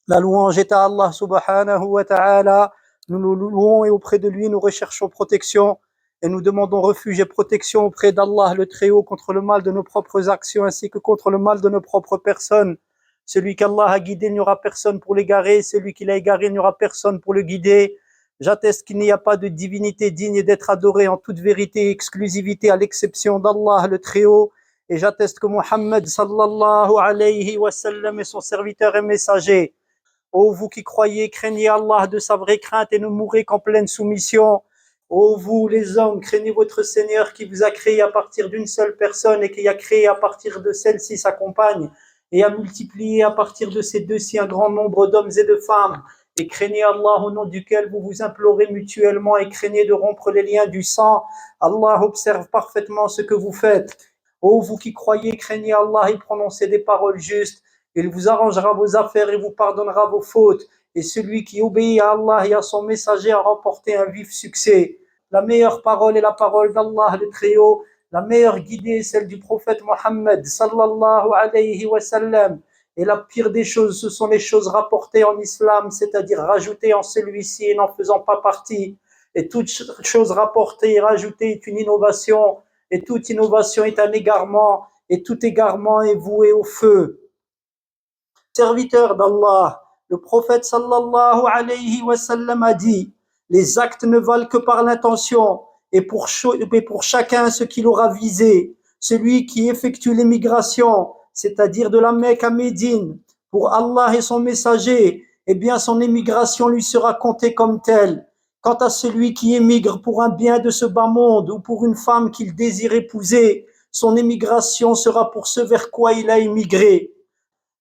La louange est à Allah subhanahu wa ta'ala. Nous nous louons et auprès de lui nous recherchons protection et nous demandons refuge et protection auprès d'Allah le Très-Haut contre le mal de nos propres actions ainsi que contre le mal de nos propres personnes. Celui qu'Allah a guidé, il n'y aura personne pour l'égarer. Celui qui l'a égaré, il n'y aura personne pour le guider. J'atteste qu'il n'y a pas de divinité digne d'être adorée en toute vérité et exclusivité à l'exception d'Allah le Très-Haut. Et j'atteste que Muhammad sallallahu alayhi wa sallam est son serviteur et messager. Ô vous qui croyez, craignez Allah de sa vraie crainte et ne mourrez qu'en pleine soumission. Ô vous les hommes, craignez votre Seigneur qui vous a créé à partir d'une seule personne et qui a créé à partir de celle-ci sa compagne et a multiplié à partir de ces deux-ci un grand nombre d'hommes et de femmes. Et craignez Allah au nom duquel vous vous implorez mutuellement et craignez de rompre les liens du sang. Allah observe parfaitement ce que vous faites. Ô vous qui croyez, craignez Allah et prononcez des paroles justes. Il vous arrangera vos affaires et vous pardonnera vos fautes. Et celui qui obéit à Allah et à son messager a remporté un vif succès. La meilleure parole est la parole d'Allah le Très-Haut. La meilleure guidée est celle du prophète Mohammed sallallahu alayhi wa sallam. Et la pire des choses, ce sont les choses rapportées en islam, c'est-à-dire rajoutées en celui-ci et n'en faisant pas partie. Et toute chose rapportée et rajoutée est une innovation. Et toute innovation est un égarement. Et tout égarement est voué au feu. Serviteur d'Allah, le prophète sallallahu alayhi wa sallam a dit: les actes ne valent que par l'intention et pour chacun ce qu'il aura visé. Celui qui effectue l'émigration, c'est-à-dire de la Mecque à Médine, pour Allah et son messager, eh bien son émigration lui sera comptée comme telle. Quant à celui qui émigre pour un bien de ce bas monde ou pour une femme qu'il désire épouser, son émigration sera pour ce vers quoi il a émigré.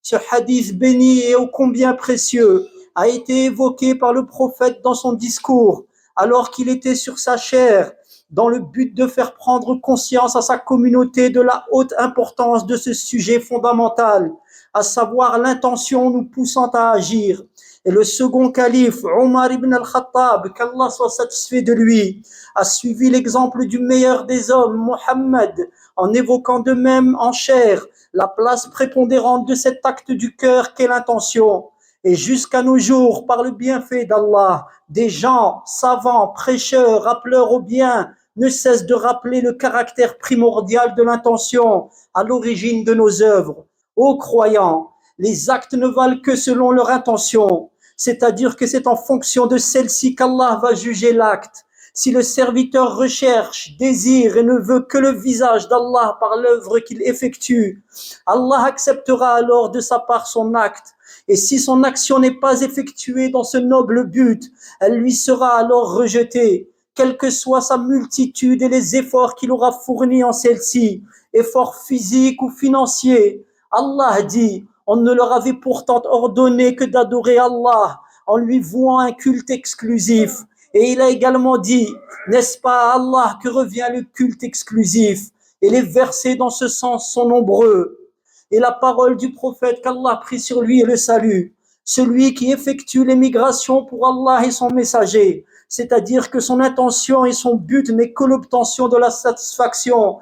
Ce hadith béni et ô combien précieux a été évoqué par le prophète dans son discours alors qu'il était sur sa chair dans le but de faire prendre conscience à sa communauté de la haute importance de ce sujet fondamental, à savoir l'intention nous poussant à agir. Et le second calife, Omar ibn al-Khattab, qu'Allah soit satisfait de lui, a suivi l'exemple du meilleur des hommes, Mohammed, en évoquant de même en chair la place prépondérante de cet acte du cœur qu'est l'intention. Et jusqu'à nos jours, par le bienfait d'Allah, des gens, savants, prêcheurs, rappeleurs au bien, ne cessent de rappeler le caractère primordial de l'intention à l'origine de nos œuvres. Ô croyants, les actes ne valent que selon leur intention, c'est-à-dire que c'est en fonction de celle-ci qu'Allah va juger l'acte. Si le serviteur recherche, désire et ne veut que le visage d'Allah par l'œuvre qu'il effectue, Allah acceptera alors de sa part son acte. Et si son action n'est pas effectuée dans ce noble but, elle lui sera alors rejetée, quelle que soit sa multitude et les efforts qu'il aura fournis en celle-ci, efforts physiques ou financiers. Allah dit: on ne leur avait pourtant ordonné que d'adorer Allah en lui vouant un culte exclusif. Et il a également dit: n'est-ce pas à Allah que revient le culte exclusif? Et les versets dans ce sens sont nombreux. Et la parole du prophète qu'Allah prie sur lui est le salut. Celui qui effectue l'émigration pour Allah et son messager, c'est-à-dire que son intention et son but n'est que l'obtention de la satisfaction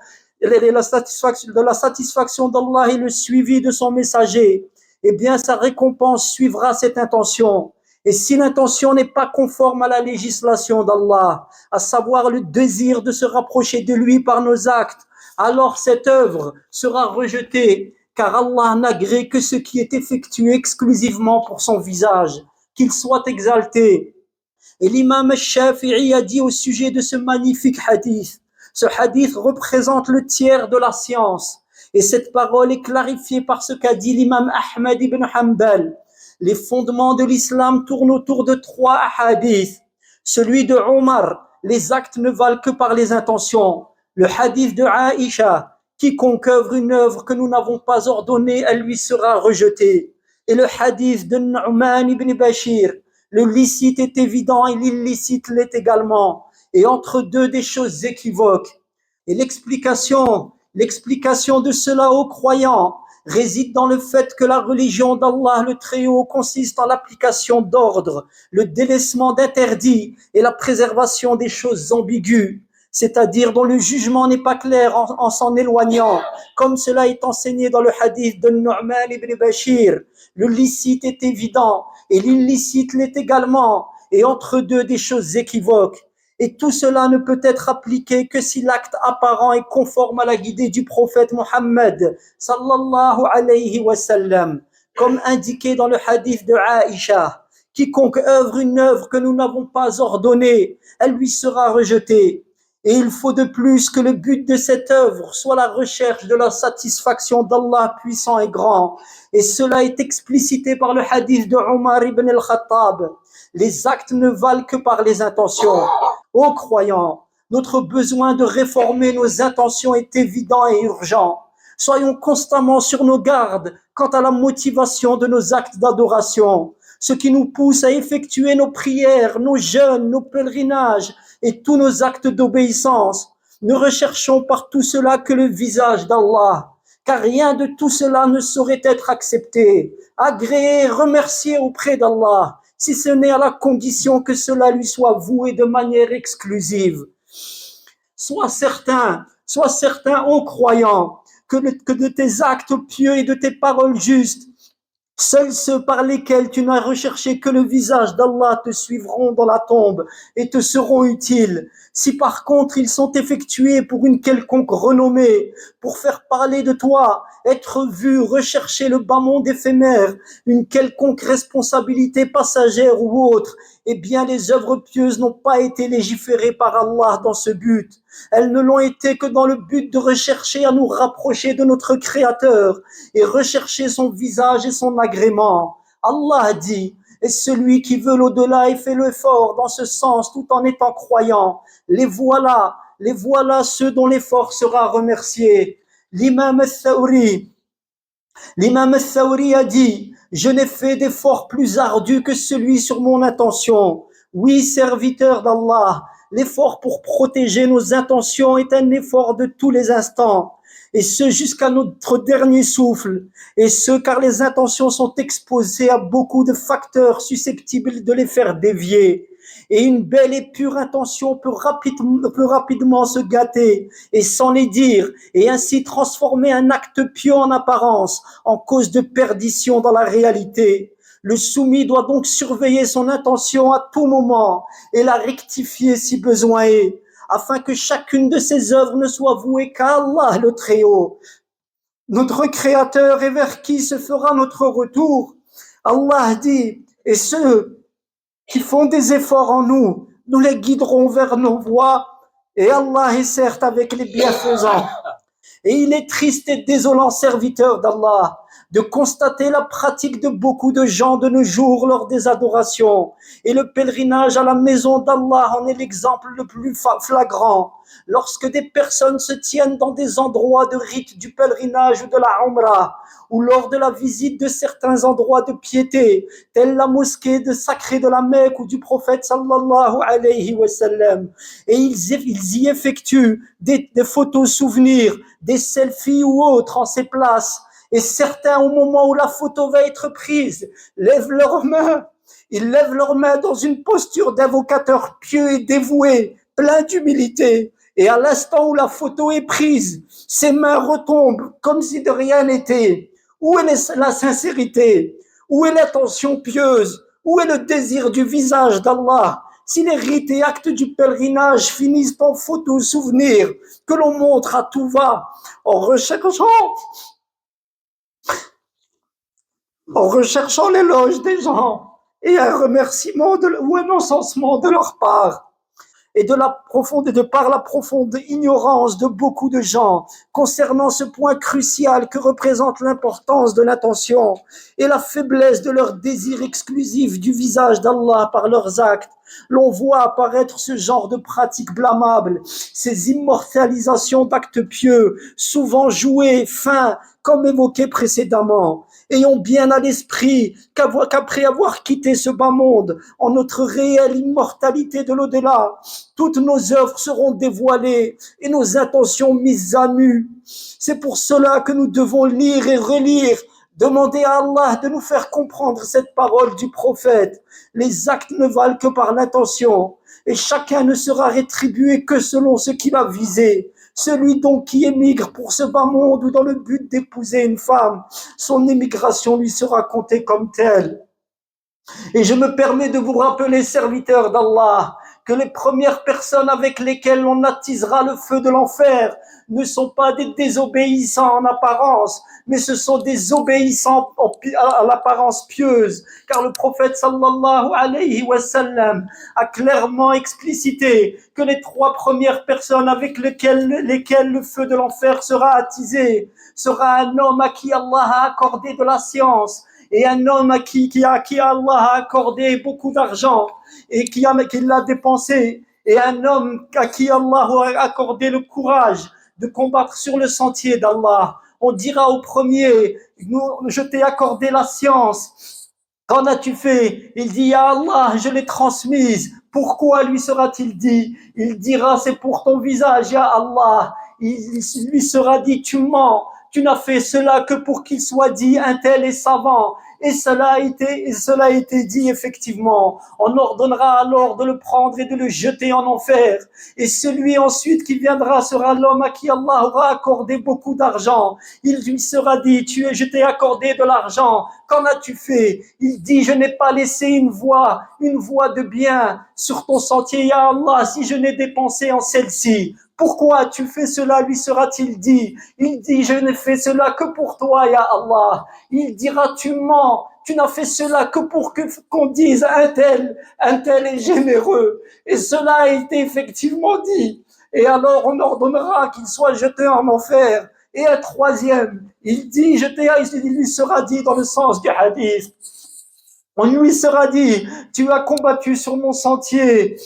d'Allah et le suivi de son messager, eh bien sa récompense suivra cette intention. Et si l'intention n'est pas conforme à la législation d'Allah, à savoir le désir de se rapprocher de lui par nos actes, alors cette œuvre sera rejetée, car Allah n'agrée que ce qui est effectué exclusivement pour son visage, qu'il soit exalté. Et l'imam Shafi'i a dit au sujet de ce magnifique hadith: ce hadith représente le tiers de la science. Et cette parole est clarifiée par ce qu'a dit l'imam Ahmad ibn Hanbal. Les fondements de l'islam tournent autour de 3 hadiths. Celui de Omar: les actes ne valent que par les intentions. Le hadith de Aïcha: quiconque œuvre une œuvre que nous n'avons pas ordonnée, elle lui sera rejetée. Et le hadith de Nu'man ibn Bashir: le licite est évident et l'illicite l'est également. Et entre deux, des choses équivoques. Et l'explication de cela aux croyants réside dans le fait que la religion d'Allah le Très-Haut consiste en l'application d'ordres, le délaissement d'interdits et la préservation des choses ambiguës. c'est-à-dire dont le jugement n'est pas clair en s'en éloignant, comme cela est enseigné dans le hadith de Nu'man ibn Bashir. Le licite est évident et l'illicite l'est également, et entre deux des choses équivoques. Et tout cela ne peut être appliqué que si l'acte apparent est conforme à la guidée du prophète Mohammed sallallahu alayhi wa sallam, comme indiqué dans le hadith de Aïcha. Quiconque œuvre une œuvre que nous n'avons pas ordonnée, elle lui sera rejetée. Et il faut de plus que le but de cette œuvre soit la recherche de la satisfaction d'Allah puissant et grand. Et cela est explicité par le hadith de Omar ibn al-Khattab. Les actes ne valent que par les intentions. Ô croyants, notre besoin de réformer nos intentions est évident et urgent. Soyons constamment sur nos gardes quant à la motivation de nos actes d'adoration, ce qui nous pousse à effectuer nos prières, nos jeûnes, nos pèlerinages et tous nos actes d'obéissance. Ne recherchons par tout cela que le visage d'Allah, car rien de tout cela ne saurait être accepté, agréé, remercié auprès d'Allah, si ce n'est à la condition que cela lui soit voué de manière exclusive. Sois certain, ô croyant, que de tes actes pieux et de tes paroles justes, seuls ceux par lesquels tu n'as recherché que le visage d'Allah te suivront dans la tombe et te seront utiles. Si par contre ils sont effectués pour une quelconque renommée, pour faire parler de toi, être vu, rechercher le bas monde éphémère, une quelconque responsabilité passagère ou autre, eh bien les œuvres pieuses n'ont pas été légiférées par Allah dans ce but. Elles ne l'ont été que dans le but de rechercher à nous rapprocher de notre Créateur et rechercher son visage et son agrément. Allah a dit, et celui qui veut l'au-delà et fait l'effort dans ce sens tout en étant croyant, les voilà ceux dont l'effort sera remercié. L'imam al-Thawri a dit, je n'ai fait d'effort plus ardu que celui sur mon intention. Oui, serviteur d'Allah, l'effort pour protéger nos intentions est un effort de tous les instants, et ce jusqu'à notre dernier souffle, et ce car les intentions sont exposées à beaucoup de facteurs susceptibles de les faire dévier. Et une belle et pure intention peut rapidement se gâter et sans les dire, et ainsi transformer un acte pieux en apparence en cause de perdition dans la réalité. Le soumis doit donc surveiller son intention à tout moment et la rectifier si besoin est, afin que chacune de ses œuvres ne soit vouée qu'à Allah le Très-Haut, notre Créateur, et vers qui se fera notre retour. Allah dit, et ceux qui font des efforts en nous, nous les guiderons vers nos voies, et Allah est certes avec les bienfaisants. Et il est triste et désolant, serviteur d'Allah, de constater la pratique de beaucoup de gens de nos jours lors des adorations. Et le pèlerinage à la maison d'Allah en est l'exemple le plus flagrant. Lorsque des personnes se tiennent dans des endroits de rite du pèlerinage ou de la Umrah, ou lors de la visite de certains endroits de piété, tels la mosquée sacrée de la Mecque ou du prophète sallallahu alayhi wa sallam, et ils y effectuent des photos souvenirs, des selfies ou autres en ces places, et certains, au moment où la photo va être prise, lèvent leurs mains. Ils lèvent leurs mains dans une posture d'invocateur pieux et dévoué, plein d'humilité. Et à l'instant où la photo est prise, ses mains retombent comme si de rien n'était. Où est la sincérité? Où est l'attention pieuse? Où est le désir du visage d'Allah? Si les rites et actes du pèlerinage finissent en photos souvenirs que l'on montre à tout va, en recherchant l'éloge des gens et un remerciement ou un encensement de leur part, et de par la profonde ignorance de beaucoup de gens concernant ce point crucial que représente l'importance de l'intention et la faiblesse de leur désir exclusif du visage d'Allah par leurs actes, l'on voit apparaître ce genre de pratiques blâmables, ces immortalisations d'actes pieux, souvent joués, fins, comme évoqué précédemment. Ayons bien à l'esprit qu'après avoir quitté ce bas monde, en notre réelle immortalité de l'au-delà, toutes nos œuvres seront dévoilées et nos intentions mises à nu. C'est pour cela que nous devons lire et relire Demandez à Allah de nous faire comprendre cette parole du prophète. Les actes ne valent que par l'intention, et chacun ne sera rétribué que selon ce qu'il a visé. Celui donc qui émigre pour ce bas monde ou dans le but d'épouser une femme, son émigration lui sera comptée comme telle. Et je me permets de vous rappeler, serviteurs d'Allah, que les premières personnes avec lesquelles on attisera le feu de l'enfer ne sont pas des désobéissants en apparence, mais ce sont des obéissants à l'apparence pieuse, car le prophète sallallahu alayhi wa sallam a clairement explicité que les trois premières personnes avec lesquelles le feu de l'enfer sera attisé sera un homme à qui Allah a accordé de la science, et un homme à qui Allah a accordé beaucoup d'argent et qui l'a dépensé, et un homme à qui Allah a accordé le courage de combattre sur le sentier d'Allah. On dira au premier, je t'ai accordé la science. Qu'en as-tu fait? Il dit, ya Allah, je l'ai transmise. Pourquoi lui sera-t-il dit? Il dira, c'est pour ton visage, ya Allah. Il lui sera dit, tu mens. Tu n'as fait cela que pour qu'il soit dit un tel est savant. Et cela a été dit effectivement. On ordonnera alors de le prendre et de le jeter en enfer. Et celui ensuite qui viendra sera l'homme à qui Allah aura accordé beaucoup d'argent. Il lui sera dit, je t'ai accordé de l'argent. Qu'en as-tu fait? Il dit, je n'ai pas laissé une voie de bien sur ton sentier, ya Allah, si je n'ai dépensé en celle-ci. Pourquoi as-tu fait cela, lui sera-t-il dit? Il dit, je n'ai fait cela que pour toi, ya Allah. Il dira, tu mens, tu n'as fait cela que pour qu'on dise un tel est généreux. Et cela a été effectivement dit. Et alors on ordonnera qu'il soit jeté en enfer. Et un troisième, il dit, il lui sera dit dans le sens du hadith, on lui sera dit, tu as combattu sur mon sentier.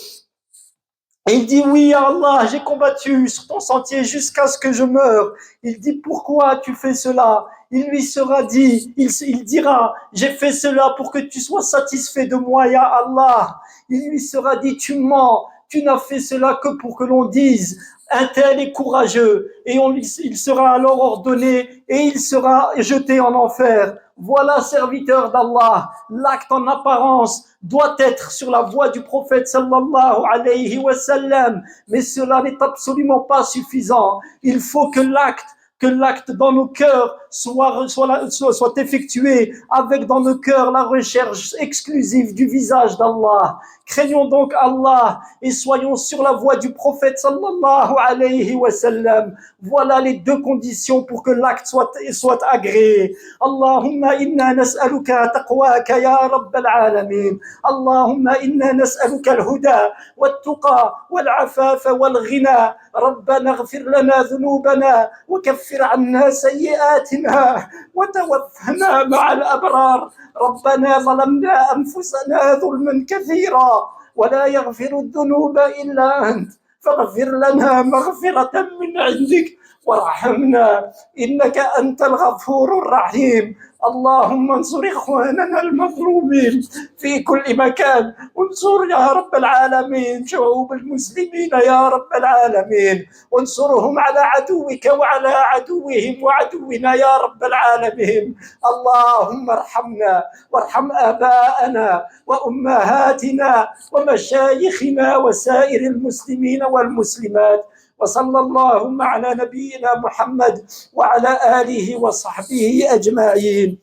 Et il dit, oui, Allah, j'ai combattu sur ton sentier jusqu'à ce que je meure. Il dit, pourquoi tu fais cela? Il lui sera dit, il dira, j'ai fait cela pour que tu sois satisfait de moi, ya Allah. Il lui sera dit, tu mens, tu n'as fait cela que pour que l'on dise, un tel est courageux. Et il sera alors ordonné et il sera jeté en enfer. Voilà, serviteur d'Allah, l'acte en apparence doit être sur la voie du prophète sallallahu alayhi wa sallam, mais cela n'est absolument pas suffisant. Il faut que l'acte dans nos cœurs soit effectué avec dans nos cœurs la recherche exclusive du visage d'Allah. Craignons donc Allah et soyons sur la voie du prophète sallallahu alayhi wa sallam. Voilà les deux conditions pour que l'acte soit agréé. Allahumma inna nas'aluka taqwaka ya rabbal alamin. Allahumma inna nas'aluka al-huda wat-tuqa wal-afafa wal-ghina. ربنا اغفر لنا ذنوبنا وكفر عنا سيئاتنا وتوفنا مع الأبرار. ربنا ظلمنا أنفسنا ظلما كثيرا ولا يغفر الذنوب إلا أنت فاغفر لنا مغفرة من عندك وارحمنا إنك أنت الغفور الرحيم. اللهم انصر إخواننا المظلومين في كل مكان. انصر يا رب العالمين شعوب المسلمين يا رب العالمين. انصرهم على عدوك وعلى عدوهم وعدونا يا رب العالمين. اللهم ارحمنا وارحم آباءنا وأمهاتنا ومشايخنا وسائر المسلمين والمسلمات. وصلى اللهم على نبينا محمد وعلى آله وصحبه أجمعين.